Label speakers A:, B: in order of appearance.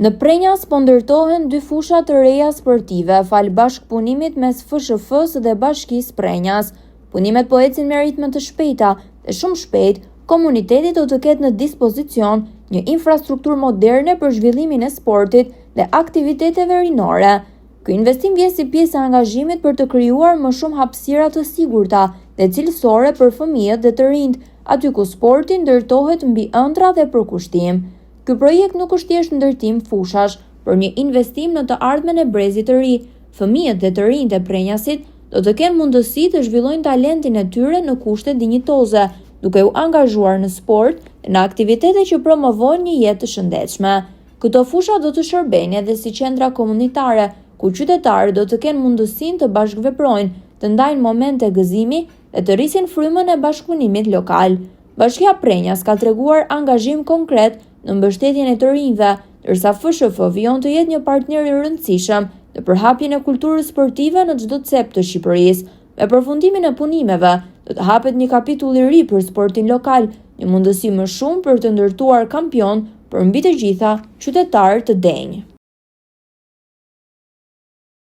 A: Në Prenjas po ndërtohen 2 fusha të reja sportive fal bashkëpunimit mes FSHF-s dhe Bashkisë Prenjas. Punimet po ecin me ritme të shpejta dhe shumë shpejt komuniteti do të ketë në dispozicion një infrastrukturë moderne për zhvillimin e sportit dhe aktiviteteve rinore. Ky investim vjen si pjesë e angazhimit për të krijuar më shumë hapësira të sigurta dhe cilësore për fëmijët dhe të rinjt, aty ku sporti ndërtohet mbi ëndra dhe përkushtim. Ky projekt nuk është thjesht ndërtim fushash, por një investim në të ardhmen e brezit të ri. Fëmijët dhe të rinjt e Prenjasit do të kenë mundësi të zhvillojnë talentin e tyre në kushte dinjitoze, duke u angazhuar në sport dhe në aktivitete që promovojnë një jetë të shëndetshme. Këto fusha do të shërbejnë edhe si qendra komunitare, ku qytetarët do të kenë mundësinë të bashkëveprojnë, të ndajnë momente gëzimi dhe të rrisin frymën e bashkëpunimit lokal. Bashkia Prenjas ka treguar angazhim konkret në mbështetjen e të rinjve, ndërsa FSHF vijon të jetë një partner i rëndësishëm në përhapjen e kulturës sportive në çdo cep të Shqipërisë. Me përfundimin e punimeve, do të hapet një kapitull i ri për sportin lokal, një mundësi më shumë për të ndërtuar kampion për mbi të gjitha qytetarë të denj.